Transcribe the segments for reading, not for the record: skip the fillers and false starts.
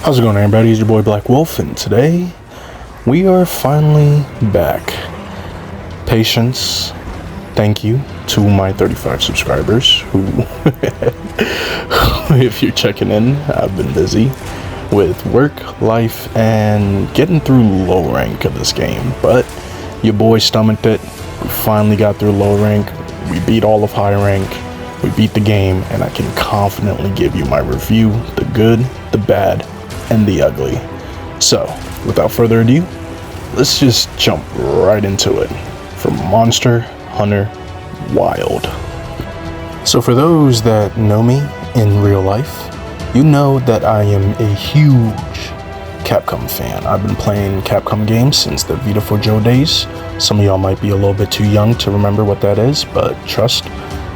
How's it going, everybody? It's your boy Black Wolf, and today we are finally back. Patience, thank you to my 35 subscribers who, if you're checking in, I've been busy with work, life, and getting through low rank of this game, but your boy stomached it. We finally got through low rank. We beat all of high rank. We beat the game, and I can confidently give you my review, the good, the bad, and the ugly. So, without further ado, let's just jump right into it. From Monster Hunter Wilds. So for those that know me in real life, you know that I am a huge Capcom fan. I've been playing Capcom games since the Vita for Joe days. Some of y'all might be a little bit too young to remember what that is, but trust,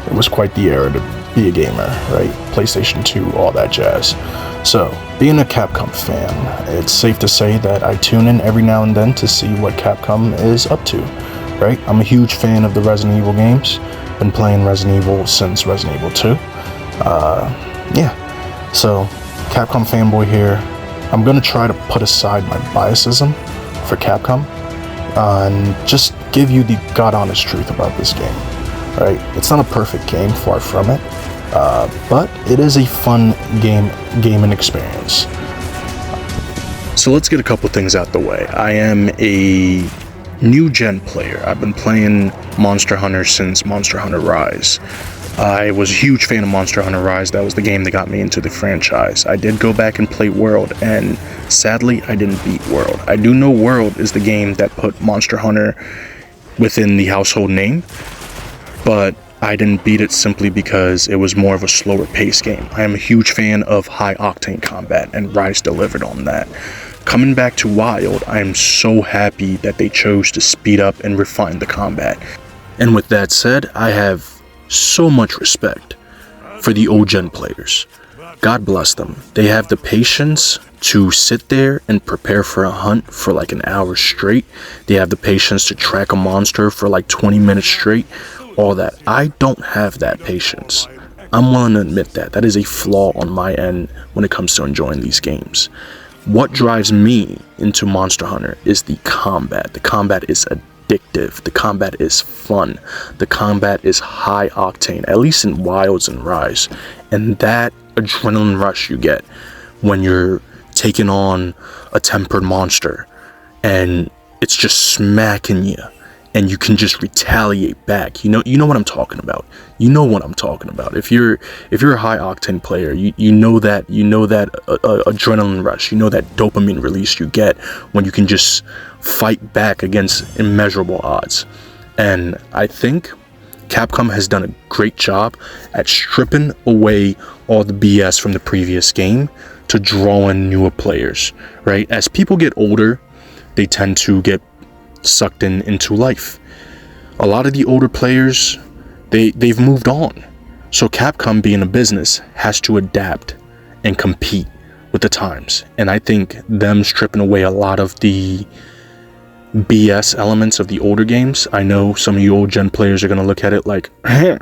it was quite the era to be a gamer, right? PlayStation 2, all that jazz. So, being a Capcom fan, it's safe to say that I tune in every now and then to see what Capcom is up to, right? I'm a huge fan of the Resident Evil games. Been playing Resident Evil since Resident Evil 2. So, Capcom fanboy here. I'm gonna try to put aside my biasism for Capcom and just give you the God honest truth about this game, right? It's not a perfect game, far from it. But it is a fun gaming experience. So let's get a couple things out the way. I am a new gen player. I've been playing Monster Hunter since Monster Hunter Rise. I was a huge fan of Monster Hunter Rise. That was the game that got me into the franchise. I did go back and play World, and sadly, I didn't beat World. I do know World is the game that put Monster Hunter within the household name, but I didn't beat it simply because it was more of a slower paced game. I am a huge fan of high octane combat, and Rise delivered on that. Coming back to Wild, I am so happy that they chose to speed up and refine the combat. And with that said, I have so much respect for the old gen players. God bless them. They have the patience to sit there and prepare for a hunt for like an hour straight. They have the patience to track a monster for like 20 minutes straight. All that. I don't have that patience. I'm willing to admit that. That is a flaw on my end when it comes to enjoying these games. What drives me into Monster Hunter is the combat. The combat is addictive. The combat is fun. The combat is high octane, at least in Wilds and Rise. And that adrenaline rush you get when you're taking on a tempered monster and it's just smacking you, and you can just retaliate back. You know what I'm talking about. You know what I'm talking about. If you're a high octane player, you know that adrenaline rush. You know that dopamine release you get when you can just fight back against immeasurable odds. And I think Capcom has done a great job at stripping away all the BS from the previous game to draw in newer players, right? As people get older, they tend to get sucked into life. A lot of the older players, they've moved on. So Capcom, being a business, has to adapt and compete with the times. And I think them stripping away a lot of the BS elements of the older games. I know some of you old gen players are gonna look at it like,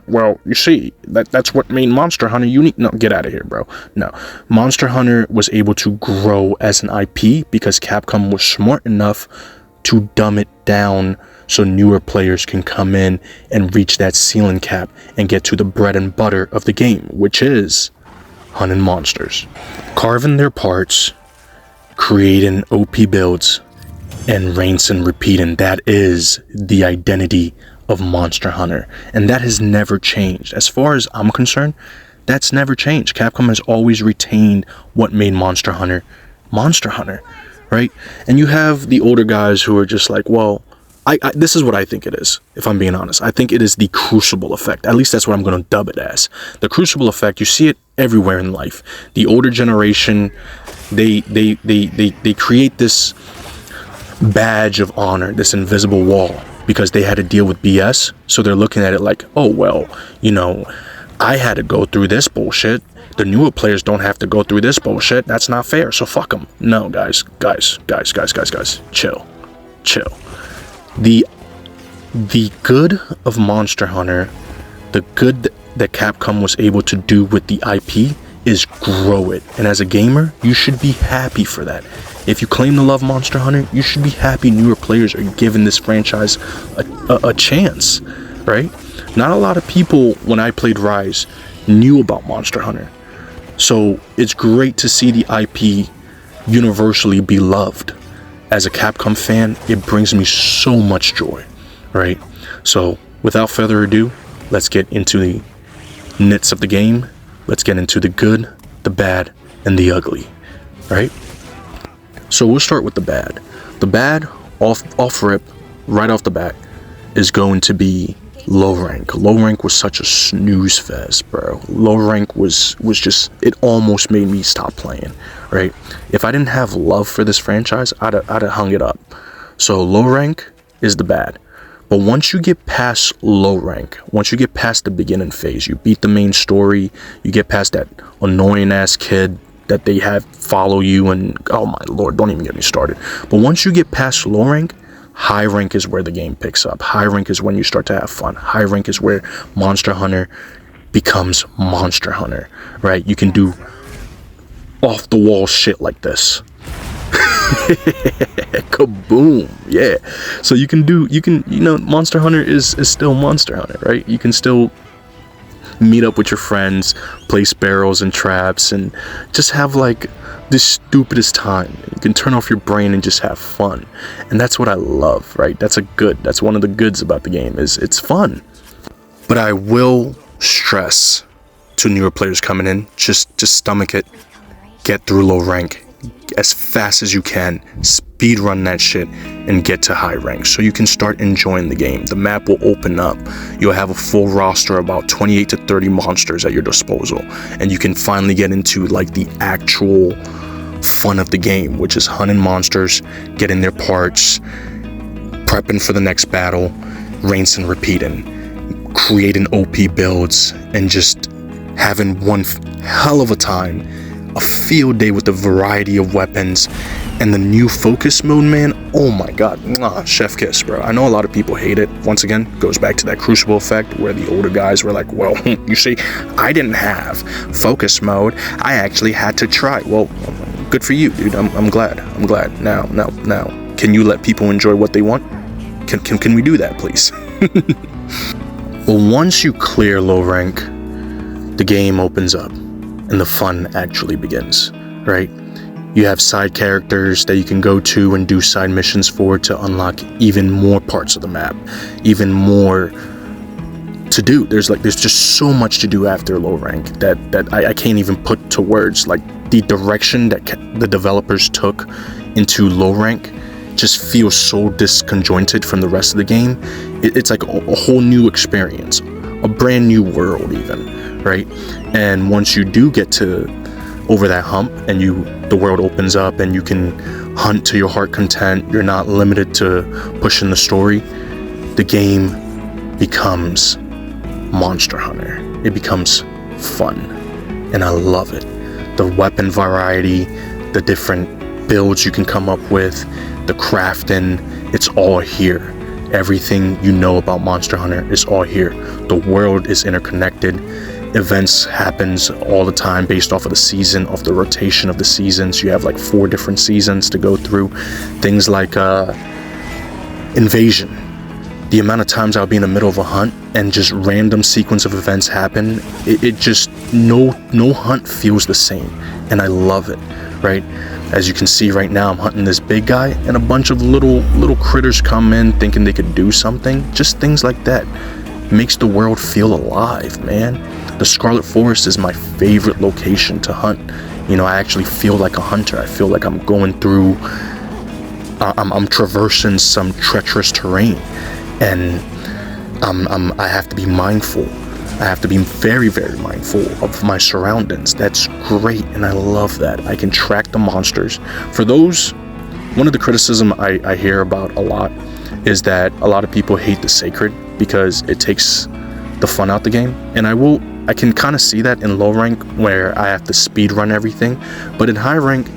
well, you see, that's what made Monster Hunter unique. No, get out of here, bro. No, Monster Hunter was able to grow as an IP because Capcom was smart enough to dumb it down so newer players can come in and reach that ceiling cap and get to the bread and butter of the game, which is hunting monsters, carving their parts, creating OP builds, and rinse and repeating. That is the identity of Monster Hunter, and that has never changed. As far as I'm concerned, that's never changed. Capcom has always retained what made Monster Hunter Monster Hunter, right? And you have the older guys who are just like, well, this is what I think it is, if I'm being honest. I think it is the Crucible effect. At least that's what I'm going to dub it as. The Crucible effect, you see it everywhere in life. The older generation, they create this badge of honor, this invisible wall, because they had to deal with BS. So they're looking at it like, oh, well, I had to go through this bullshit. The newer players don't have to go through this bullshit. That's not fair. So fuck them. No, guys, chill. The good of Monster Hunter, the good that Capcom was able to do with the IP is grow it. And as a gamer, you should be happy for that. If you claim to love Monster Hunter, you should be happy newer players are giving this franchise a chance, right? Not a lot of people, when I played Rise, knew about Monster Hunter. So it's great to see the IP universally beloved. As a Capcom fan, it brings me so much joy, right? So without further ado, let's get into the nits of the game. Let's get into the good, the bad, and the ugly, right? So we'll start with the bad. The bad, off rip, right off the bat, is going to be low rank. Low rank was such a snooze fest, bro. Low rank was just, it almost made me stop playing, right? If I didn't have love for this franchise, I'd have hung it up. So low rank is the bad. But once you get past low rank, once you get past the beginning phase, you beat the main story, you get past that annoying ass kid that they have follow you, and oh my lord, don't even get me started. But once you get past low rank, high rank is where the game picks up. High rank is when you start to have fun. High rank is where Monster Hunter becomes Monster Hunter, right? You can do off the wall shit like this. Kaboom. Yeah. So you know, Monster Hunter is still Monster Hunter, right? You can still meet up with your friends, place barrels and traps, and just have like the stupidest time. You can turn off your brain and just have fun. And that's what I love, right? That's one of the goods about the game, is it's fun. But I will stress to newer players coming in, just stomach it. Get through low rank as fast as you can, speed run that shit, and get to high rank so you can start enjoying the game. The map will open up. You'll have a full roster, about 28 to 30 monsters at your disposal, and you can finally get into like the actual fun of the game, which is hunting monsters, getting their parts, prepping for the next battle, rinse and repeating, creating OP builds, and just having one hell of a time. A field day with the variety of weapons and the new focus mode, man. Oh my god, chef kiss, bro. I know a lot of people hate it. Once again, goes back to that Crucible effect where the older guys were like, well, you see, I didn't have focus mode. I actually had to try. Well, good for you, dude. I'm glad. Now, can you let people enjoy what they want? Can we do that, please? Well, once you clear low rank, the game opens up and the fun actually begins, right? You have side characters that you can go to and do side missions for to unlock even more parts of the map, even more to do. There's just so much to do after low rank that I can't even put to words. Like, the direction that the developers took into low rank just feels so disconjointed from the rest of the game. It's like a whole new experience, a brand new world even, right? And once you do get to over that hump and the world opens up and you can hunt to your heart content, you're not limited to pushing the story, the game becomes Monster Hunter. It becomes fun, and I love it. The weapon variety, the different builds you can come up with, the crafting, it's all here. Everything you know about Monster Hunter is all here. The world is interconnected. Events happens all the time based off of the season, of the rotation of the seasons. You have like 4 different seasons to go through. Things like invasion. The amount of times I'll be in the middle of a hunt and just random sequence of events happen, it just, no hunt feels the same, and I love it, right? As you can see right now, I'm hunting this big guy, and a bunch of little critters come in thinking they could do something. Just things like that makes the world feel alive, man. The Scarlet Forest is my favorite location to hunt. You know, I actually feel like a hunter. I feel like I'm going through, I'm traversing some treacherous terrain, and I have to be mindful. I have to be very, very mindful of my surroundings. That's great, and I love that. I can track the monsters. For those, one of the criticism I hear about a lot is that a lot of people hate the Sacred because it takes the fun out the game, and I can kind of see that in low rank where I have to speed run everything, but in high rank,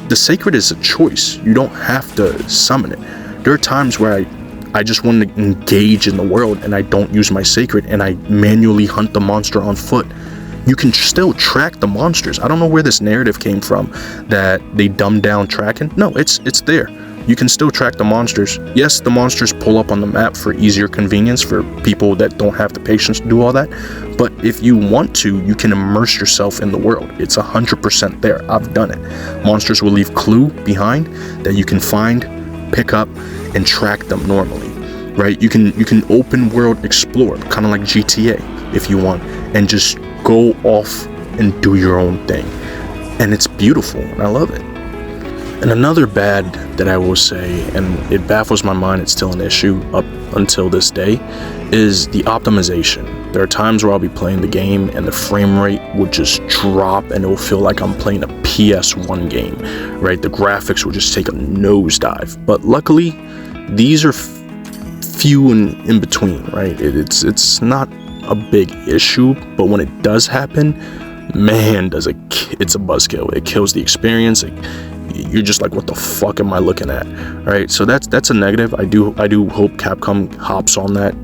the Sacred is a choice. You don't have to summon it. There are times where I just want to engage in the world and I don't use my Sacred and I manually hunt the monster on foot you can still track the monsters. I don't know where this narrative came from that they dumbed down tracking. No, it's there. You can still track the monsters. Yes, the monsters pull up on the map for easier convenience for people that don't have the patience to do all that. But if you want to, you can immerse yourself in the world. It's 100% there. I've done it. Monsters will leave clue behind that you can find, pick up, and track them normally, right? You can open world explore, kind of like GTA if you want, and just go off and do your own thing. And it's beautiful, and I love it. And another bad that I will say, and it baffles my mind, it's still an issue up until this day, is the optimization. There are times where I'll be playing the game and the frame rate will just drop and it will feel like I'm playing a PS1 game, right? The graphics will just take a nosedive. But luckily, these are few and in between, right? It's not a big issue, but when it does happen, man, it's a buzzkill. It kills the experience. You're just like, what the fuck am I looking at, right? So that's a negative. I do hope Capcom hops on that.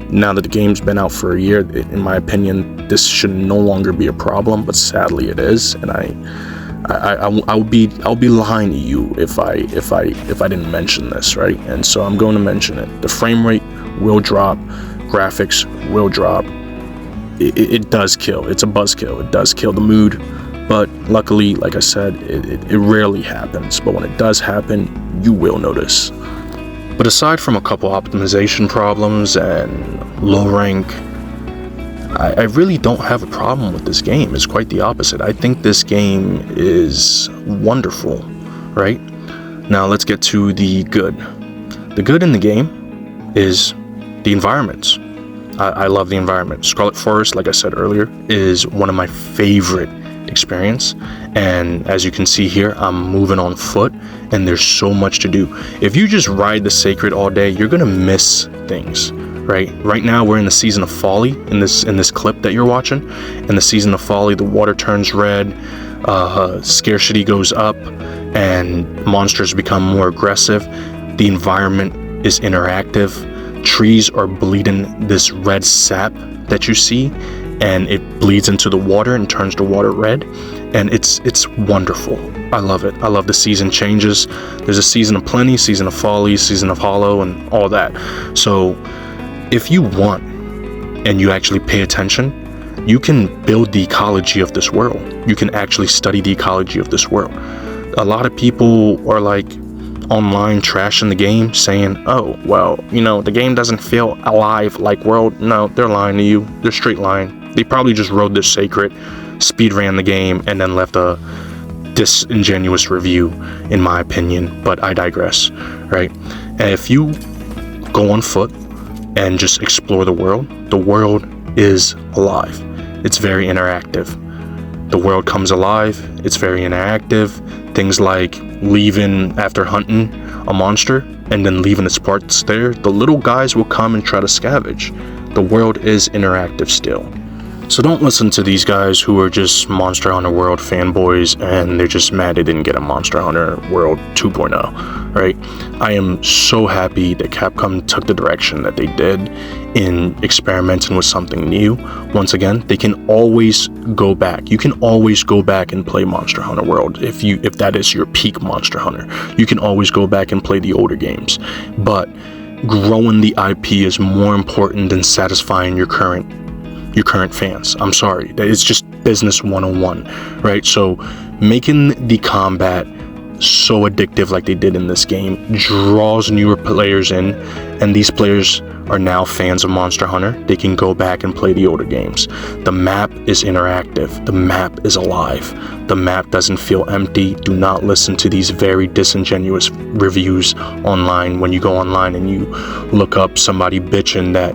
Now that the game's been out for a year, in my opinion, this should no longer be a problem, but sadly it is. And I'll be lying to you if I didn't mention this, right? And so I'm going to mention it. The frame rate will drop, graphics will drop. It does kill. It's a buzzkill. It does kill the mood. But luckily, like I said, it rarely happens. But when it does happen, you will notice. But aside from a couple optimization problems and low rank, I really don't have a problem with this game. It's quite the opposite. I think this game is wonderful, right? Now let's get to the good. The good in the game is the environments. I love the environment. Scarlet Forest, like I said earlier, is one of my favorite experience, and as you can see here, I'm moving on foot and there's so much to do. If you just ride the Sacred all day, you're gonna miss things, right now we're in the Season of Folly in this clip that you're watching. In the Season of Folly, the water turns red, scarcity goes up, and monsters become more aggressive. The environment is interactive. Trees are bleeding this red sap that you see, and it bleeds into the water and turns the water red, and it's wonderful. I love it. I love the season changes. There's a Season of Plenty, Season of Folly, Season of Hollow, and all that. So if you want and you actually pay attention, you can build the ecology of this world. You can actually study the ecology of this world. A lot of people are like online trashing the game, saying, oh, well, the game doesn't feel alive like World. No, they're lying to you. They're straight lying. They probably just rode this Sacred, speed ran the game, and then left a disingenuous review, in my opinion, but I digress, right? And if you go on foot and just explore the world is alive. It's very interactive. The world comes alive. It's very interactive. Things like leaving after hunting a monster and then leaving its parts there. The little guys will come and try to scavenge. The world is interactive still. So don't listen to these guys who are just Monster Hunter World fanboys and they're just mad they didn't get a Monster Hunter World 2.0, right? I am so happy that Capcom took the direction that they did in experimenting with something new. Once again, they can always go back. You can always go back and play Monster Hunter World if that is your peak Monster Hunter. You can always go back and play the older games. But growing the IP is more important than satisfying your current fans. I'm sorry, it's just business 101, right? So making the combat so addictive like they did in this game draws newer players in, and these players are now fans of Monster Hunter. They can go back and play the older games. The map is interactive. The map is alive. The map doesn't feel empty. Do not listen to these very disingenuous reviews online. When you go online and you look up somebody bitching that,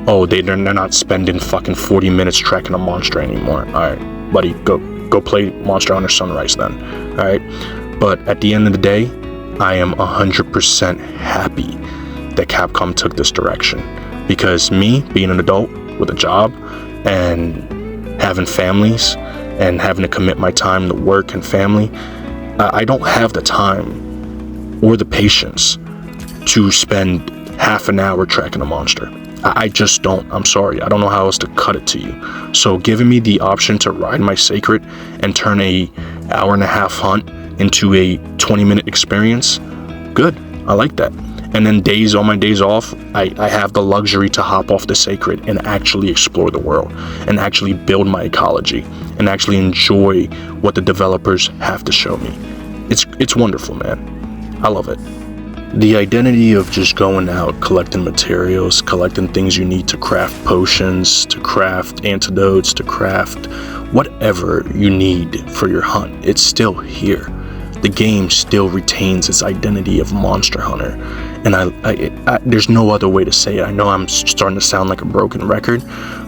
oh, they're not spending fucking 40 minutes tracking a monster anymore. All right, buddy, go play Monster Hunter Sunrise then. All right, but at the end of the day, I am 100% happy that Capcom took this direction, because me being an adult with a job and having families and having to commit my time to work and family, I don't have the time or the patience to spend half an hour tracking a monster. I just don't. I'm sorry. I don't know how else to cut it to you. So giving me the option to ride my Sacred and turn a hour-and-a-half hunt into a 20-minute experience, good. I like that. And then on my days off, I have the luxury to hop off the Sacred and actually explore the world and actually build my ecology and actually enjoy what the developers have to show me. It's wonderful, man. I love it. The identity of just going out, collecting materials, collecting things you need to craft potions, to craft antidotes, to craft whatever you need for your hunt, it's still here. The game still retains its identity of Monster Hunter, and I there's no other way to say it. I know I'm starting to sound like a broken record,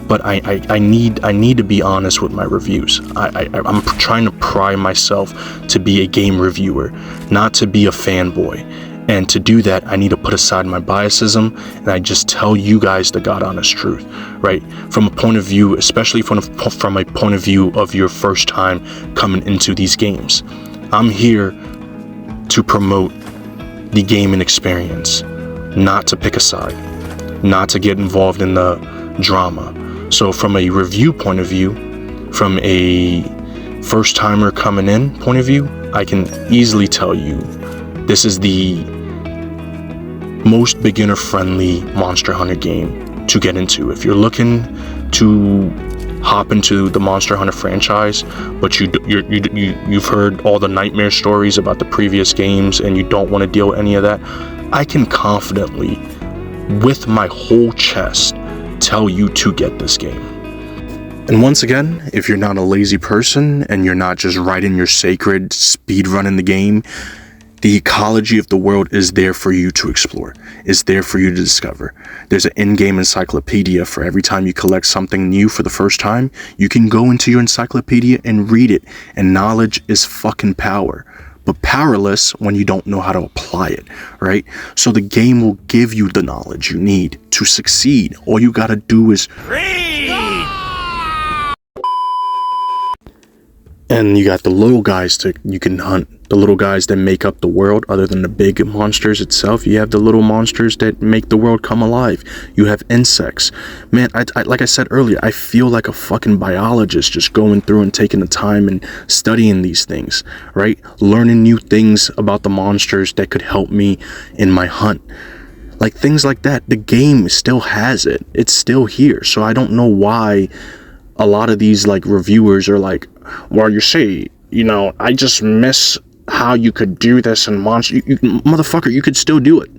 but I need to be honest with my reviews. I'm trying to pry myself to be a game reviewer, not to be a fanboy. And to do that, I need to put aside my biasism, and I just tell you guys the God honest truth, right? From a point of view, especially from a point of view of your first time coming into these games. I'm here to promote the gaming experience, not to pick a side, not to get involved in the drama. So from a review point of view, from a first timer coming in point of view, I can easily tell you this is the most beginner friendly Monster Hunter game to get into. If you're looking to hop into the Monster Hunter franchise, but you've heard all the nightmare stories about the previous games and you don't want to deal with any of that, I can confidently, with my whole chest, tell you to get this game. And once again, if you're not a lazy person and you're not just riding your Sacred speed running the game, the ecology of the world is there for you to explore, is there for you to discover. There's an in-game encyclopedia for every time you collect something new for the first time. You can go into your encyclopedia and read it, and knowledge is fucking power. But powerless when you don't know how to apply it, right? So the game will give you the knowledge you need to succeed. All you gotta do is read! And you got the little guys you can hunt. The little guys that make up the world, other than the big monsters itself. You have the little monsters that make the world come alive. You have insects. Man, I like I said earlier, I feel like a fucking biologist just going through and taking the time and studying these things, right? Learning new things about the monsters that could help me in my hunt. Like things like that. The game still has it. It's still here. So I don't know why a lot of these like reviewers are like, well, you see, I just miss how you could do this in Monster. Motherfucker, you could still do it.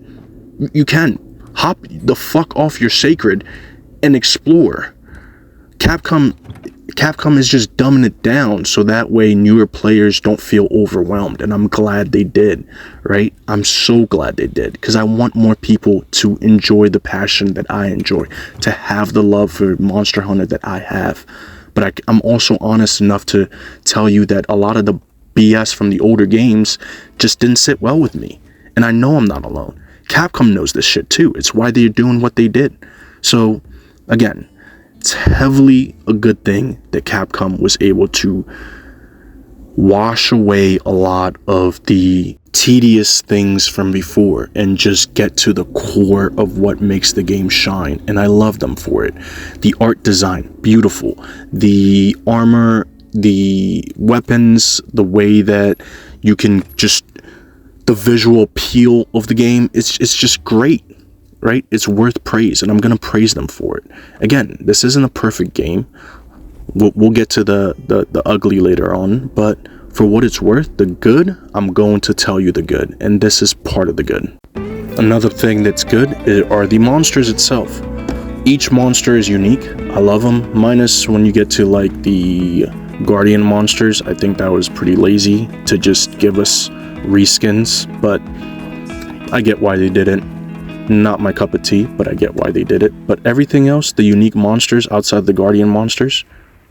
You can. Hop the fuck off your Sacred and explore. Capcom is just dumbing it down so that way newer players don't feel overwhelmed, and I'm glad they did, right? I'm so glad they did, because I want more people to enjoy the passion that I enjoy, to have the love for Monster Hunter that I have. But I'm also honest enough to tell you that a lot of the BS from the older games just didn't sit well with me. And I know I'm not alone. Capcom knows this shit too. It's why they're doing what they did. So, again, it's heavily a good thing that Capcom was able to wash away a lot of the tedious things from before and just get to the core of what makes the game shine. And I love them for it. The art design, beautiful. The armor, the weapons, the way that you can just, the visual appeal of the game, it's just great, right? It's worth praise, and I'm gonna praise them for it. Again, this isn't a perfect game. We'll get to the ugly later on, but for what it's worth, the good, I'm going to tell you the good, and this is part of the good. Another thing that's good are the monsters itself. Each monster is unique. I love them, minus when you get to like the Guardian monsters. I think that was pretty lazy to just give us reskins, but I get why they did it. Not my cup of tea, but I get why they did it. But everything else, the unique monsters outside the Guardian monsters,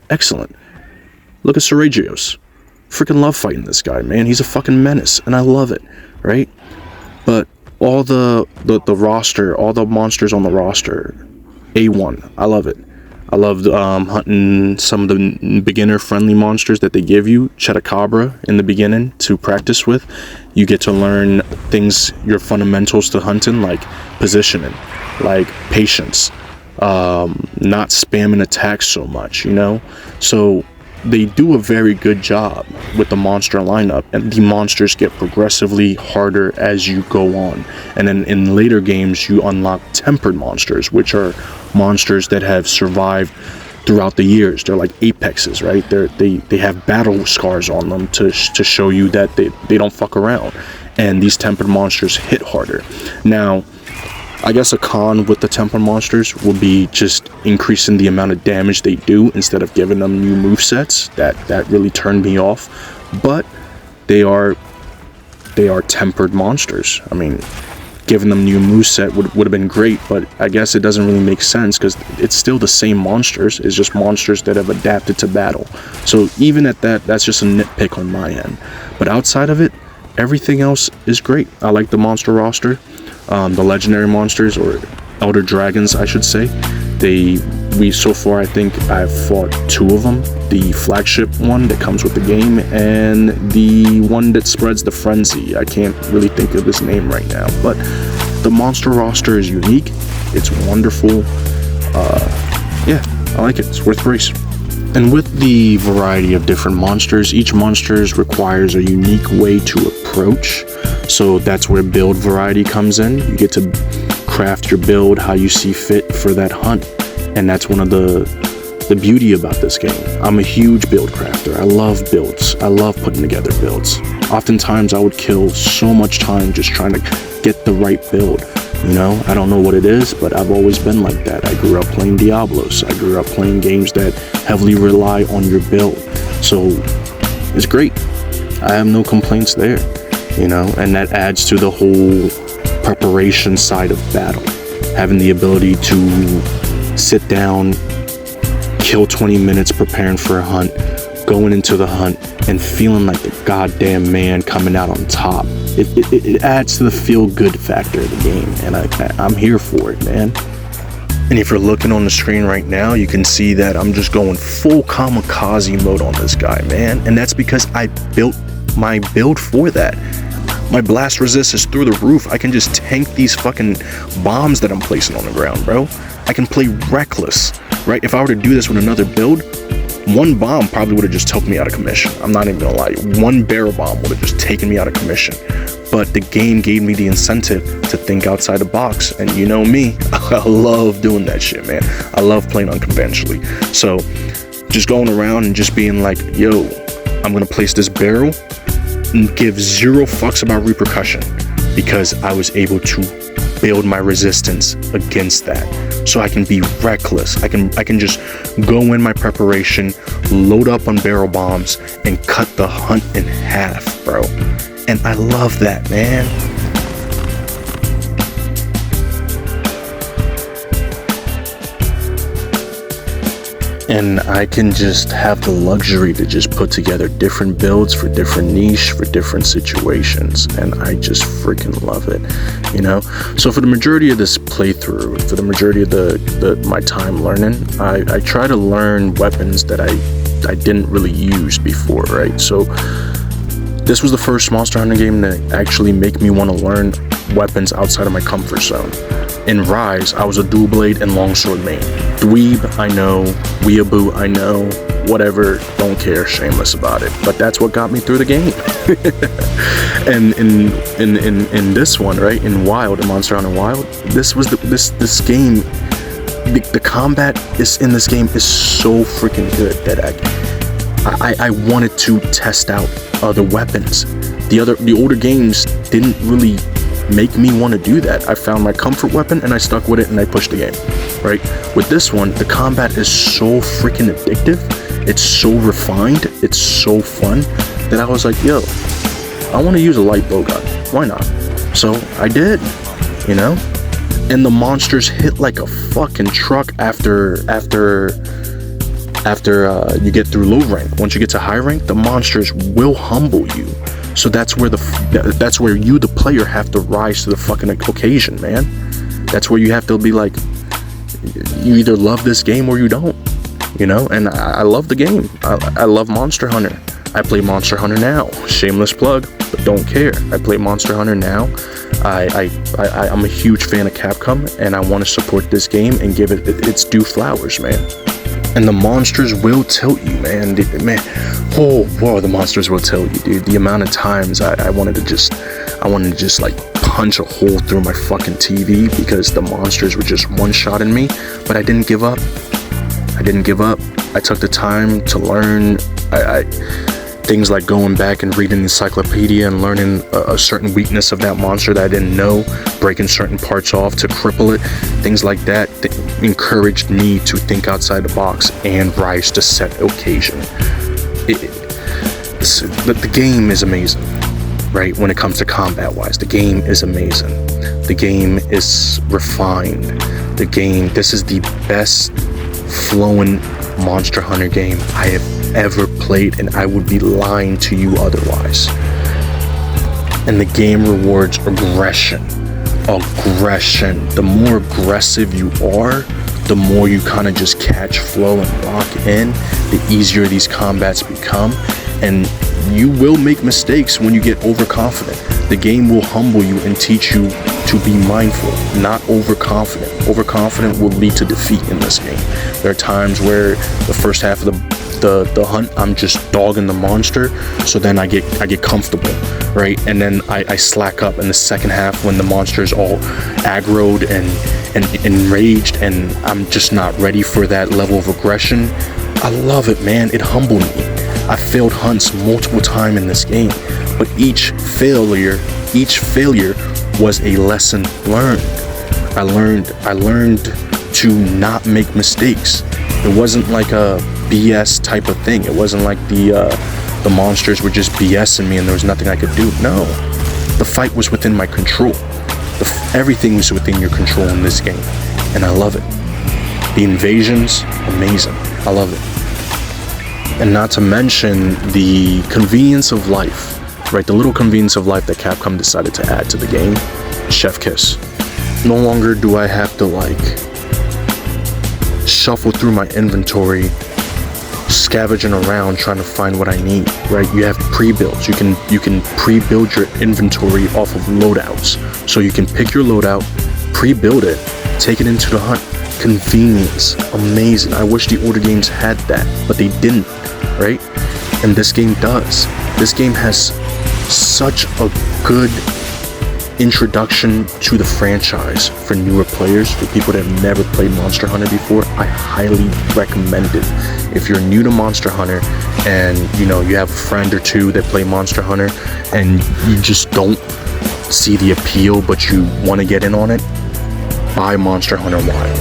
excellent. Look at Seragios. Freaking love fighting this guy, man. He's a fucking menace, and I love it, right? But all the roster, all the monsters on the roster, A1. I love it. I loved hunting some of the beginner-friendly monsters that they give you. Chupacabra in the beginning to practice with. You get to learn things, your fundamentals to hunting, like positioning, like patience, not spamming attacks so much, you know? So they do a very good job with the monster lineup, and the monsters get progressively harder as you go on. And then in later games, you unlock tempered monsters, which are monsters that have survived throughout the years. They're like apexes, right? They have battle scars on them to show you that they don't fuck around. And these tempered monsters hit harder. Now, I guess a con with the tempered monsters will be just increasing the amount of damage they do instead of giving them new movesets. That really turned me off. But they are tempered monsters. I mean, giving them new moveset would have been great, but I guess it doesn't really make sense because it's still the same monsters. It's just monsters that have adapted to battle. So even at that, that's just a nitpick on my end. But outside of it, everything else is great. I like the monster roster. The legendary monsters, or elder dragons I should say, so far I think I've fought 2 of them. The flagship one that comes with the game, and the one that spreads the frenzy. I can't really think of his name right now, but the monster roster is unique. It's wonderful. Yeah, I like it. It's worth the race. And with the variety of different monsters, each monster requires a unique way to approach. So that's where build variety comes in. You get to craft your build how you see fit for that hunt. And that's one of the beauty about this game. I'm a huge build crafter. I love builds. I love putting together builds. Oftentimes I would kill so much time just trying to get the right build. You know, I don't know what it is, but I've always been like that. I grew up playing Diablos. I grew up playing games that heavily rely on your build. So it's great. I have no complaints there, you know, and that adds to the whole preparation side of battle. Having the ability to sit down, kill 20 minutes preparing for a hunt, going into the hunt, and feeling like the goddamn man coming out on top. It adds to the feel-good factor of the game, and I'm here for it, man. And if you're looking on the screen right now, you can see that I'm just going full kamikaze mode on this guy, man. And that's because I built my build for that. My blast resist is through the roof. I can just tank these fucking bombs that I'm placing on the ground, bro. I can play reckless, right? If I were to do this with another build, one bomb probably would have just took me out of commission. I'm not even gonna lie. One barrel bomb would have just taken me out of commission. But the game gave me the incentive to think outside the box. And you know me, I love doing that shit, man. I love playing unconventionally. So just going around and just being like, yo, I'm gonna place this barrel and give 0 fucks about repercussion, because I was able to build my resistance against that. So I can be reckless. I can just go in my preparation, load up on barrel bombs, and cut the hunt in half, bro. And I love that, man. And I can just have the luxury to just put together different builds for different niche, for different situations. And I just freaking love it, you know? So for the majority of this playthrough, for the majority of my time learning, I try to learn weapons that I didn't really use before, right? So this was the first Monster Hunter game that actually make me want to learn weapons outside of my comfort zone. In Rise, I was a dual blade and longsword main. Dweeb, I know. Weeaboo, I know. Whatever, don't care, shameless about it. But that's what got me through the game. And in this one, right, in Wild, in Monster Hunter Wild, this was this game. The combat is in this game is so freaking good that I wanted to test out other weapons. The older games didn't really make me want to do that. I found my comfort weapon and I stuck with it and I pushed the game, right? With this one, the combat is so freaking addictive. It's so refined. It's so fun that I was like, yo, I want to use a light bowgun. Why not? So I did, you know? And the monsters hit like a fucking truck after you get through low rank. Once you get to high rank, the monsters will humble you. So that's where you, the player, have to rise to the fucking occasion, man. That's where you have to be like, you either love this game or you don't, you know? And I love the game. I love Monster Hunter. I play Monster Hunter now. Shameless plug, but don't care. I play Monster Hunter now. I'm a huge fan of Capcom, and I want to support this game and give it its due flowers, man. And the monsters will tilt you, man. The monsters will tilt you, dude. The amount of times I wanted to just like punch a hole through my fucking TV because the monsters were just one-shotting me, but I didn't give up. I took the time to learn. Things like going back and reading the encyclopedia and learning a certain weakness of that monster that I didn't know, breaking certain parts off to cripple it. Things like that encouraged me to think outside the box and rise to set occasion. The game is amazing, right? When it comes to combat-wise, the game is amazing. The game is refined. This is the best flowing Monster Hunter game I have ever played, and I would be lying to you otherwise. And the game rewards aggression. The more aggressive you are, the more you kind of just catch flow and lock in, the easier these combats become. And you will make mistakes when you get overconfident. The game will humble you and teach you to be mindful, not overconfident. Overconfident will lead to defeat in this game. There are times where the first half of the hunt, I'm just dogging the monster, so then I get comfortable, right? And then I slack up in the second half when the monster is all aggroed and enraged, and I'm just not ready for that level of aggression. I love it, man. It humbled me. I failed hunts multiple times in this game, but each failure was a lesson learned. I learned to not make mistakes. It wasn't like a BS type of thing. It wasn't like the monsters were just BSing me and there was nothing I could do. No, the fight was within my control. Everything was within your control in this game, and I love it. The invasions, amazing. I love it. And not to mention the convenience of life, right? The little convenience of life that Capcom decided to add to the game. Chef Kiss. No longer do I have to like shuffle through my inventory, scavenging around trying to find what I need, right? You have pre-builds. You can pre-build your inventory off of loadouts. So you can pick your loadout, pre-build it, take it into the hunt. Convenience, amazing. I wish the older games had that, but they didn't, right? And this game does. This game has such a good introduction to the franchise for newer players, for people that have never played Monster Hunter before. I highly recommend it. If you're new to Monster Hunter and you have a friend or two that play Monster Hunter and you just don't see the appeal but you want to get in on it, buy Monster Hunter Wild.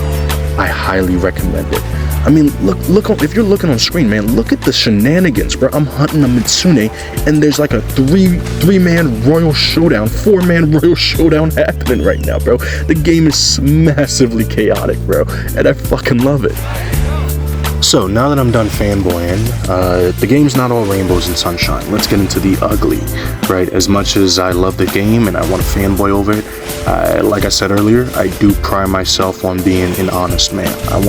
I highly recommend it. I mean, look if you're looking on screen, man, look at the shenanigans, bro. I'm hunting a Mitsune and there's like a three-man royal showdown, 4-man royal showdown happening right now, bro. The game is massively chaotic, bro, and I fucking love it. So now that I'm done fanboying, the game's not all rainbows and sunshine. Let's get into the ugly, right? As much as I love the game and I want to fanboy over it, like I said earlier, I do pride myself on being an honest man. I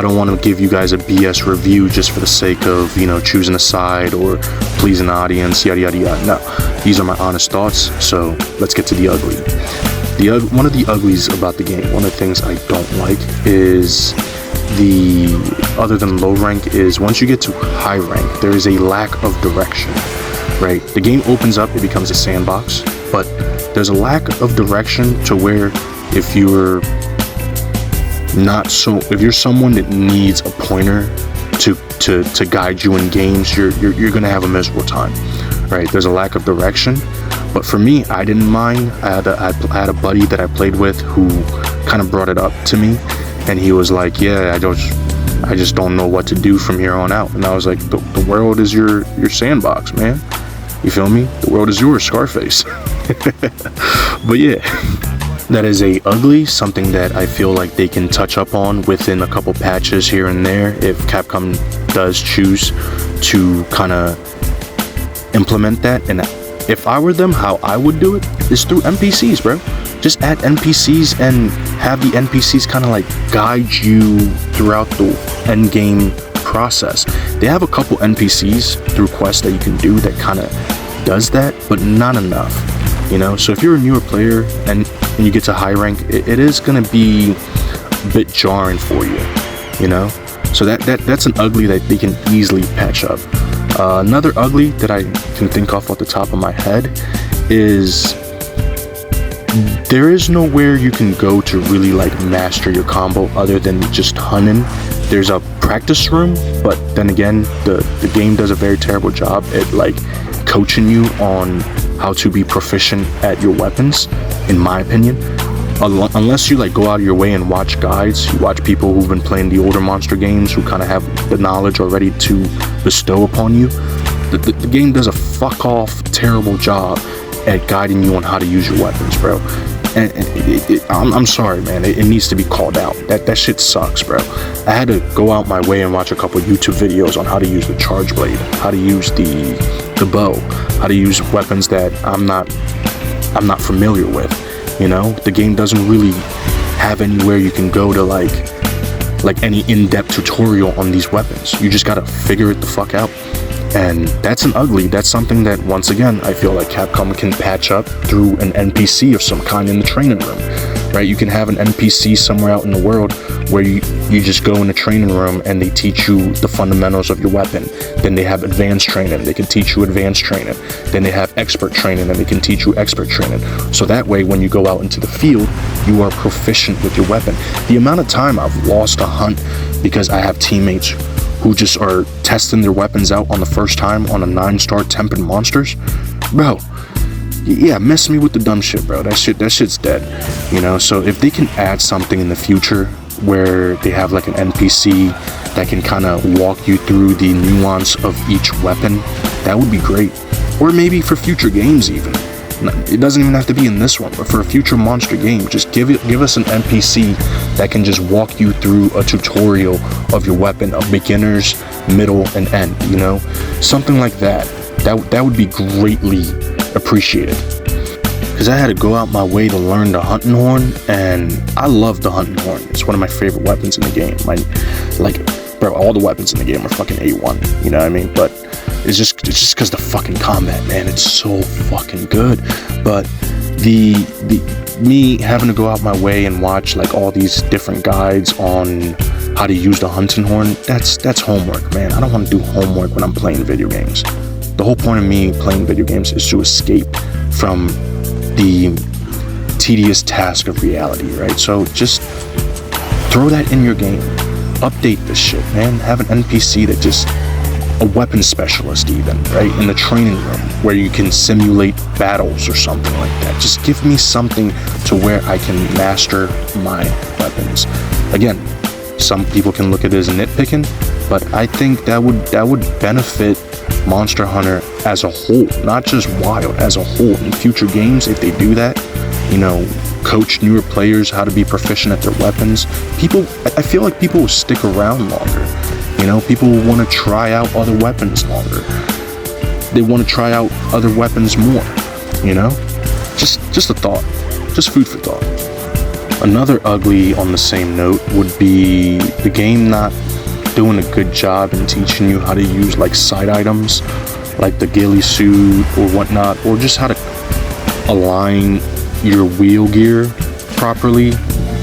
don't want to give you guys a BS review just for the sake of, choosing a side or pleasing the audience, yada, yada, yada. No, these are my honest thoughts, so let's get to the ugly. One of the uglies about the game, one of the things I don't like is other than low rank, is once you get to high rank, there is a lack of direction, right? The game opens up, it becomes a sandbox, but there's a lack of direction to where if you're someone that needs a pointer to guide you in games, you're gonna have a miserable time, right? There's a lack of direction, but for me, I didn't mind. I had a buddy that I played with who kind of brought it up to me, and he was like, yeah, I just don't know what to do from here on out. And I was like, the world is your sandbox, man. You feel me? The world is yours, Scarface. But yeah, that is a ugly, something that I feel like they can touch up on within a couple patches here and there if Capcom does choose to kind of implement that. And if I were them, how I would do it is through NPCs, bro. Just add NPCs and have the NPCs kind of like guide you throughout the end game process. They have a couple NPCs through quests that you can do that kind of does that, but not enough, you know? So if you're a newer player and you get to high rank, it is going to be a bit jarring for you, you know? So that's an ugly that they can easily patch up. Another ugly that I can think off the top of my head is there is nowhere you can go to really like master your combo other than just hunting. There's a practice room, but then again, the game does a very terrible job at like coaching you on how to be proficient at your weapons, in my opinion. Unless you like go out of your way and watch guides, you watch people who've been playing the older Monster games who kind of have the knowledge already to bestow upon you. The game does a fuck off terrible job at guiding you on how to use your weapons, bro. And I'm sorry, man. It needs to be called out. That shit sucks, bro. I had to go out my way and watch a couple YouTube videos on how to use the charge blade, how to use the bow, how to use weapons that I'm not familiar with. You know, the game doesn't really have anywhere you can go to like any in-depth tutorial on these weapons. You just gotta figure it the fuck out. And that's an ugly. That's something that, once again, I feel like Capcom can patch up through an NPC of some kind in the training room, right? You can have an NPC somewhere out in the world where you just go in the training room and they teach you the fundamentals of your weapon. Then they have advanced training. They can teach you advanced training. Then they have expert training and they can teach you expert training. So that way, when you go out into the field, you are proficient with your weapon. The amount of time I've lost a hunt because I have teammates who just are testing their weapons out on the first time on a 9-star Tempered Monsters, bro. Yeah, mess me with the dumb shit, bro. That shit's dead, you know. So if they can add something in the future where they have like an NPC that can kind of walk you through the nuance of each weapon, that would be great. Or maybe for future games even. It doesn't even have to be in this one, but for a future Monster game, just give us an NPC that can just walk you through a tutorial of your weapon, of beginners, middle, and end, you know? Something like that. That would be greatly appreciated. Because I had to go out my way to learn the Hunting Horn, and I love the Hunting Horn. It's one of my favorite weapons in the game. Bro, all the weapons in the game are fucking A1, you know what I mean? But it's just because the fucking combat, man, it's so fucking good. But me having to go out my way and watch like all these different guides on how to use the Hunting Horn, that's homework, man. I don't want to do homework when I'm playing video games. The whole point of me playing video games is to escape from the tedious task of reality, right? So just throw that in your game. Update this shit, man. Have an NPC that just a weapon specialist even, right? In the training room where you can simulate battles or something like that. Just give me something to where I can master my weapons. Again, some people can look at it as nitpicking, but I think that would benefit Monster Hunter as a whole, not just Wild, as a whole. In future games, if they do that, you know, coach newer players how to be proficient at their weapons, I feel like people will stick around longer. You know, people will want to try out other weapons longer. They want to try out other weapons more, you know? Just a thought. Just food for thought. Another ugly on the same note would be the game not doing a good job in teaching you how to use like side items, like the ghillie suit or whatnot, or just how to align your wheel gear properly.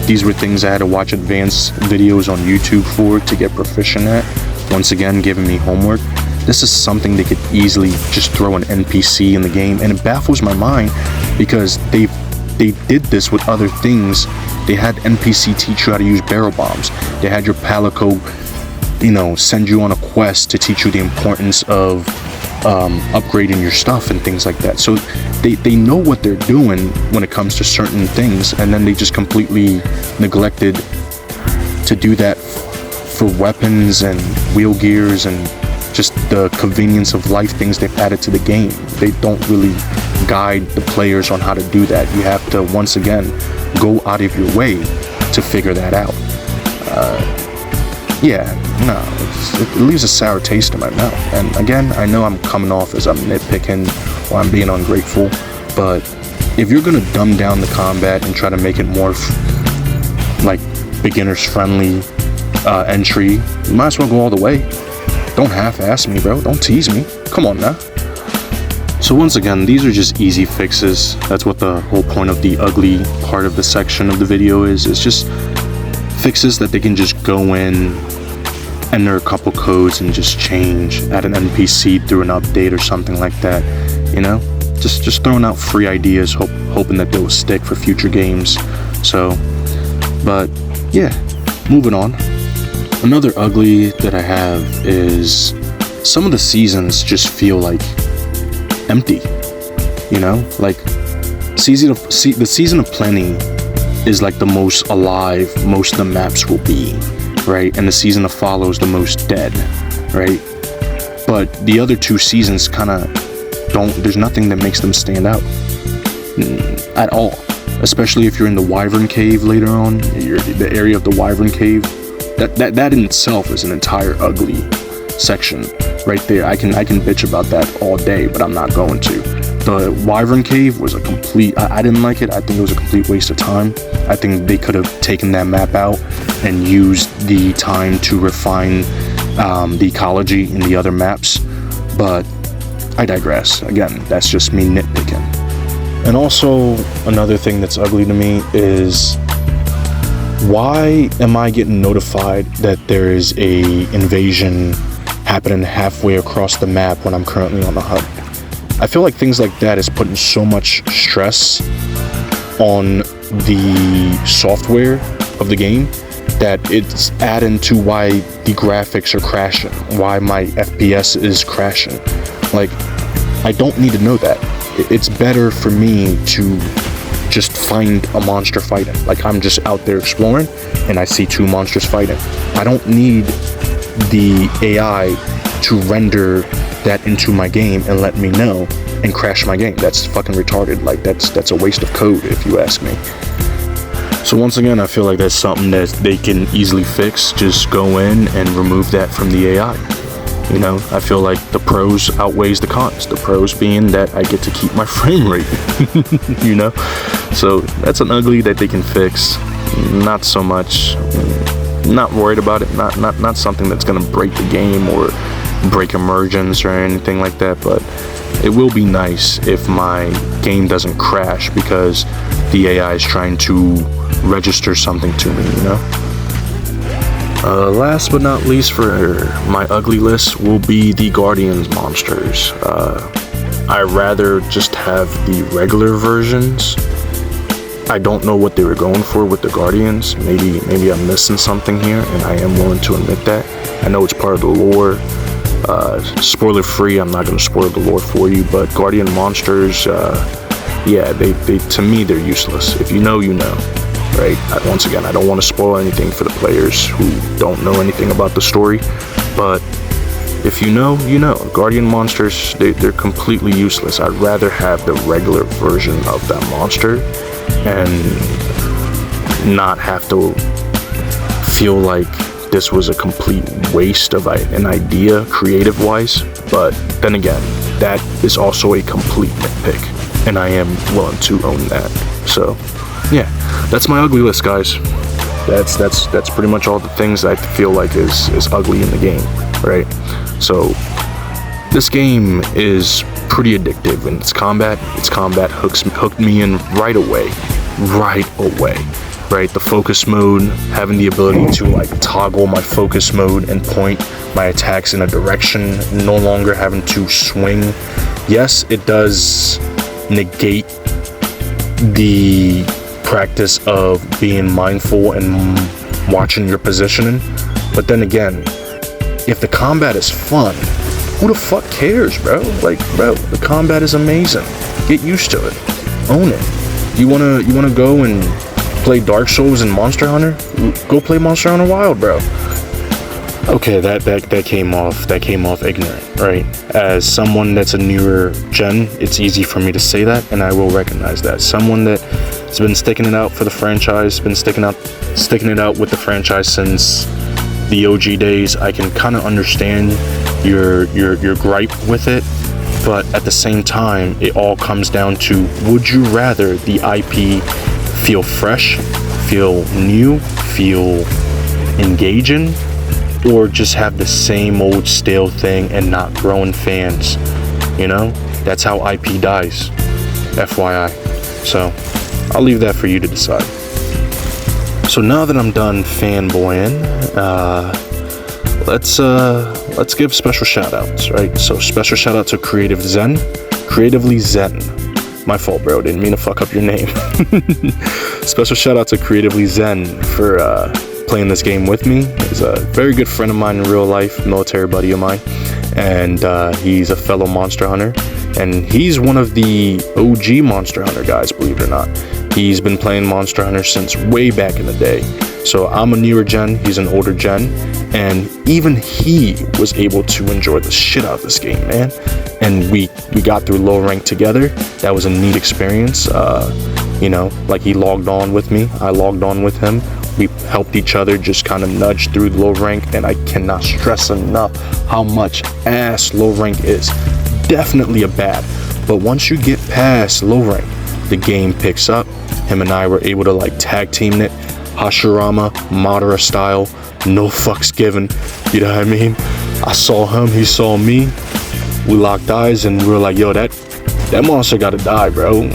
These were things I had to watch advanced videos on YouTube for to get proficient at. Once again, giving me homework. This is something they could easily just throw an NPC in the game, and it baffles my mind because they did this with other things. They had NPC teach you how to use barrel bombs. They had your Palico, you know, send you on a quest to teach you the importance of upgrading your stuff and things like that. So they know what they're doing when it comes to certain things, and then they just completely neglected to do that for weapons and wheel gears and just the convenience of life things they've added to the game. They don't really guide the players on how to do that. You have to, once again, go out of your way to figure that out. It leaves a sour taste in my mouth. And again, I know I'm coming off as I'm nitpicking or I'm being ungrateful, but if you're gonna dumb down the combat and try to make it more like beginners friendly, entry, you might as well go all the way. Don't half-ass me, bro. Don't tease me. Come on now. So once again, these are just easy fixes. That's what the whole point of the ugly part of the section of the video is. It's just fixes that they can just go in, enter a couple codes, and just change, add an NPC through an update or something like that. You know, just throwing out free ideas, hoping that they will stick for future games. So, but yeah, moving on. Another ugly that I have is some of the seasons just feel like empty. You know, like the season of plenty is like the most alive most of the maps will be, right? And the season of follow is the most dead, right? But the other two seasons kind of there's nothing that makes them stand out at all. Especially if you're in the Wyvern Cave later on, the area of the Wyvern Cave. That in itself is an entire ugly section right there. I can bitch about that all day, but I'm not going to. The Wyvern Cave was a complete, I didn't like it. I think it was a complete waste of time. I think they could have taken that map out and used the time to refine the ecology in the other maps. But I digress. Again, that's just me nitpicking. And also, another thing that's ugly to me is, why am I getting notified that there is a invasion happening halfway across the map when I'm currently on the HUD? I feel like things like that is putting so much stress on the software of the game that it's adding to why the graphics are crashing, why my FPS is crashing. Like, I don't need to know that. It's better for me to just find a monster fighting. Like, I'm just out there exploring and I see two monsters fighting. I don't need the AI to render that into my game and let me know and crash my game. That's fucking retarded. Like, that's a waste of code, if you ask me. So once again, I feel like that's something that they can easily fix. Just go in and remove that from the AI. You know, I feel like the pros outweighs the cons. The pros being that I get to keep my frame rate, you know? So that's an ugly that they can fix. Not so much, not worried about it. Not something that's gonna break the game or break immersions or anything like that. But it will be nice if my game doesn't crash because the AI is trying to register something to me, you know? Last but not least for my ugly list will be the Guardians monsters. I'd rather just have the regular versions. I don't know what they were going for with the Guardians. Maybe I'm missing something here, and I am willing to admit that. I know it's part of the lore. Spoiler free, I'm not going to spoil the lore for you, but Guardian monsters, yeah, they to me, they're useless. If you know, you know. Right? Once again, I don't want to spoil anything for the players who don't know anything about the story, but if you know, you know. Guardian monsters, they're completely useless. I'd rather have the regular version of that monster and not have to feel like this was a complete waste of an idea creative-wise. But then again, that is also a complete nitpick, and I am willing to own that. So yeah, that's my ugly list, guys. That's pretty much all the things I feel like is ugly in the game, right? So this game is pretty addictive in its combat. Its combat hooked me in right away, right? The focus mode, having the ability to like toggle my focus mode and point my attacks in a direction, no longer having to swing. Yes, it does negate the practice of being mindful and watching your positioning, but then again, if the combat is fun, who the fuck cares, bro? Like, bro, the combat is amazing. Get used to it. Own it. You wanna go and play Dark Souls and Monster Hunter? Go play Monster Hunter Wild, bro. Okay, that came off ignorant, right? As someone that's a newer gen, it's easy for me to say that, and I will recognize that. Someone that has been sticking it out for the franchise, been sticking it out with the franchise since the OG days. I can kind of understand your gripe with it, but at the same time, it all comes down to, would you rather the IP feel fresh, feel new, feel engage in, or just have the same old stale thing and not growing fans. You know, that's how IP dies, FYI. So I'll leave that for you to decide. So now that I'm done fanboying, let's give special shout outs, right? So special shout out to Creatively Zen. My fault, bro, didn't mean to fuck up your name. Special shout out to Creatively Zen for playing this game with me. He's a very good friend of mine in real life, military buddy of mine, and he's a fellow Monster Hunter, and he's one of the OG Monster Hunter guys, believe it or not. He's been playing Monster Hunter since way back in the day. So I'm a newer gen, he's an older gen, and even he was able to enjoy the shit out of this game, man. And we got through low rank together. That was a neat experience. You know, like, he logged on with me, I logged on with him. We helped each other just kind of nudge through low rank, and I cannot stress enough how much ass low rank is. Definitely a bad, but once you get past low rank, the game picks up. Him and I were able to like tag team it, Hashirama, Madara style, no fucks given, you know what I mean? I saw him, he saw me, we locked eyes, and we were like, yo, that monster gotta die, bro.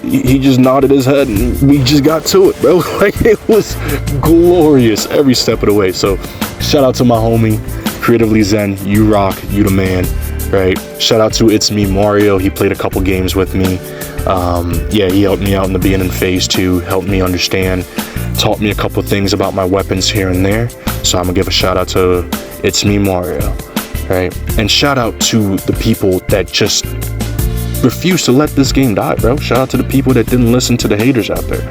He just nodded his head, and we just got to it, bro. Like, it was glorious every step of the way. So shout out to my homie, Creatively Zen, you rock, you the man, right? Shout out to It's Me Mario, he played a couple games with me. Yeah, he helped me out in the beginning phase 2, helped me understand, taught me a couple things about my weapons here and there. So I'm gonna give a shout out to It's Me Mario, right? And shout out to the people that just refuse to let this game die, bro. Shout out to the people that didn't listen to the haters out there.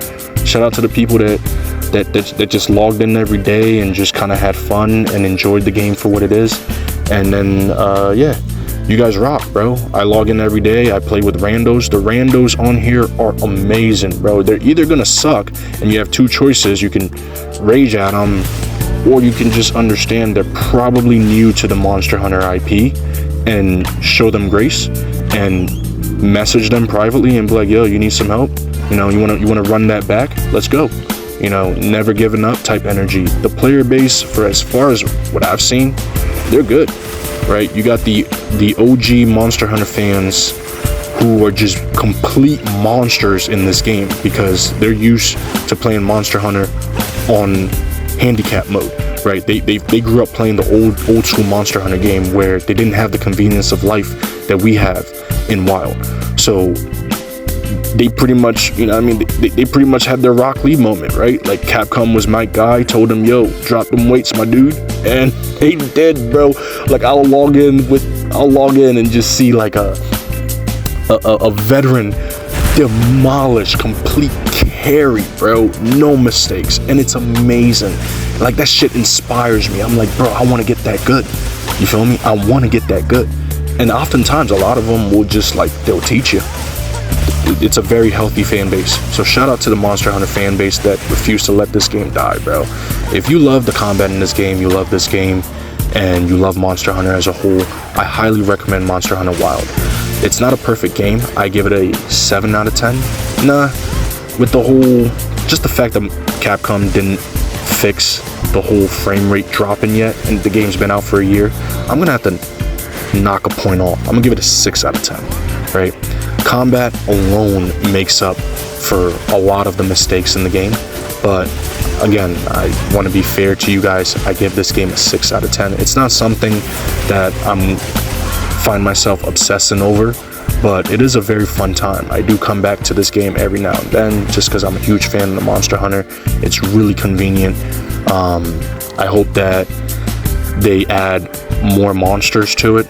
Shout out to the people that just logged in every day and just kind of had fun and enjoyed the game for what it is. And then yeah, you guys rock, bro. I log in every day, I play with randos. The randos on here are amazing, bro. They're either gonna suck and you have two choices. You can rage at them, or you can just understand they're probably new to the Monster Hunter IP and show them grace and message them privately and be like, yo, you need some help? You know, you wanna run that back? Let's go. You know, never giving up type energy. The player base, for as far as what I've seen, they're good, right? You got the OG Monster Hunter fans who are just complete monsters in this game because they're used to playing Monster Hunter on handicap mode, right? They grew up playing the old school Monster Hunter game where they didn't have the convenience of life that we have in WoW. So they pretty much, you know, I mean, they pretty much had their Rock Lee moment, right? Like, Capcom was my guy, told him, yo, drop them weights, my dude, and they did, bro. Like, I'll log in and just see like a veteran demolish, complete carry, bro, no mistakes, and it's amazing. Like, that shit inspires me. I'm like, bro, I want to get that good. You feel me? I want to get that good. And oftentimes a lot of them will just, like, they'll teach you. It's a very healthy fan base. So shout out to the Monster Hunter fan base that refused to let this game die, bro. If you love the combat in this game, you love this game, and you love Monster Hunter as a whole, I highly recommend Monster Hunter Wild. It's not a perfect game. I give it a 7 out of 10. Nah, with the whole, just the fact that Capcom didn't fix the whole frame rate dropping yet, and the game's been out for a year, I'm gonna have to knock a point off. I'm gonna give it a 6 out of 10, right? Combat alone makes up for a lot of the mistakes in the game, but again, I want to be fair to you guys. I give this game a 6 out of 10. It's not something that I'm find myself obsessing over, but it is a very fun time. I do come back to this game every now and then just because I'm a huge fan of the Monster Hunter. It's really convenient. I hope that they add more monsters to it.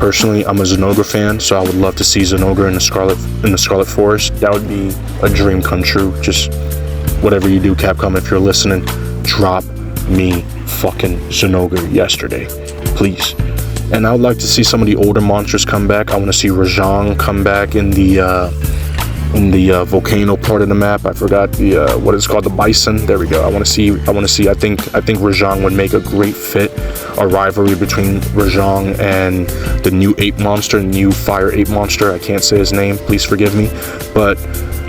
Personally, I'm a Zinogre fan, so I would love to see Zinogre in the Scarlet Forest. That would be a dream come true. Just whatever you do, Capcom, if you're listening, drop me fucking Zinogre yesterday, please. And I would like to see some of the older monsters come back. I want to see Rajang come back in the volcano part of the map. I forgot the what it's called, the Bison. There we go. I want to see. I think Rajang would make a great fit. A rivalry between Rajang and the new ape monster, new fire ape monster. I can't say his name. Please forgive me. But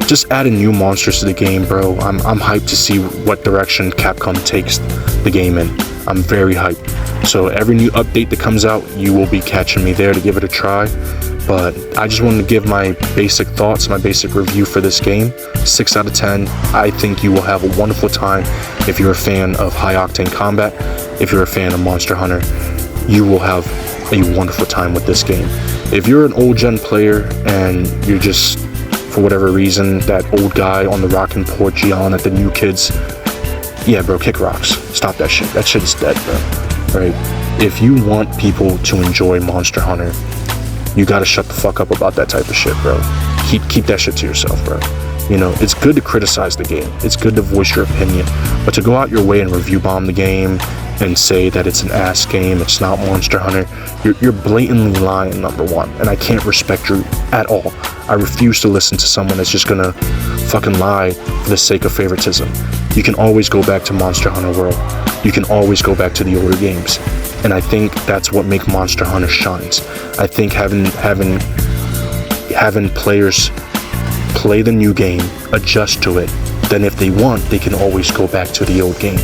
just adding new monsters to the game, bro. I'm hyped to see what direction Capcom takes the game in. I'm very hyped. So every new update that comes out, you will be catching me there to give it a try. But I just wanted to give my basic thoughts, my basic review for this game. 6 out of 10. I think you will have a wonderful time if you're a fan of high octane combat. If you're a fan of Monster Hunter, you will have a wonderful time with this game. If you're an old gen player and you're just, for whatever reason, that old guy on the rocking porch yelling at the new kids, yeah, bro, kick rocks. Stop that shit. That shit is dead, bro. Right? If you want people to enjoy Monster Hunter, you gotta shut the fuck up about that type of shit, bro. Keep that shit to yourself, bro. You know, it's good to criticize the game. It's good to voice your opinion. But to go out your way and review bomb the game and say that it's an ass game, it's not Monster Hunter, you're blatantly lying, number one. And I can't respect you at all. I refuse to listen to someone that's just gonna fucking lie for the sake of favoritism. You can always go back to Monster Hunter World. You can always go back to the older games. And I think that's what makes Monster Hunter shines. I think having players play the new game, adjust to it, then if they want, they can always go back to the old game.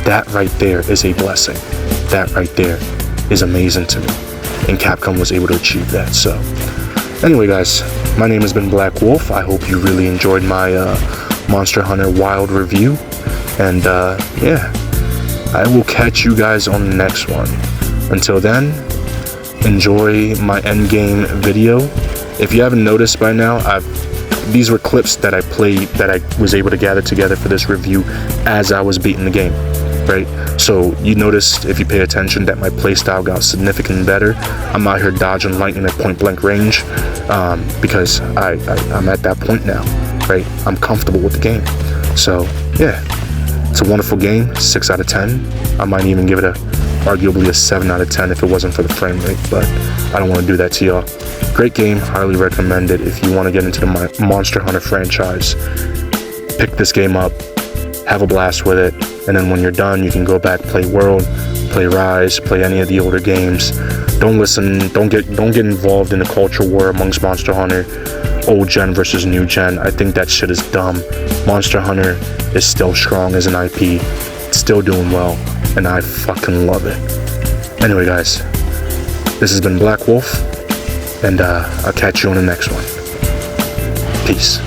That right there is a blessing. That right there is amazing to me. And Capcom was able to achieve that. So anyway, guys, my name has been Black Wolf. I hope you really enjoyed my Monster Hunter Wild review. And yeah, I will catch you guys on the next one. Until then, enjoy my endgame video. If you haven't noticed by now, these were clips that I played, that I was able to gather together for this review as I was beating the game, right? So you noticed, if you pay attention, that my playstyle got significantly better. I'm out here dodging lightning at point blank range because I'm at that point now, right? I'm comfortable with the game. So yeah, it's a wonderful game. 6 out of 10. I might even give it arguably a 7 out of 10 if it wasn't for the frame rate, but I don't want to do that to y'all. Great game, highly recommend it. If you want to get into the Monster Hunter franchise, pick this game up, have a blast with it, and then when you're done, you can go back, play World, play Rise, play any of the older games. Don't get involved in the culture war amongst Monster Hunter, old gen versus new gen. I think that shit is dumb. Monster Hunter is still strong as an IP, it's still doing well, and I fucking love it. Anyway, guys, this has been Black Wolf, and I'll catch you on the next one. Peace.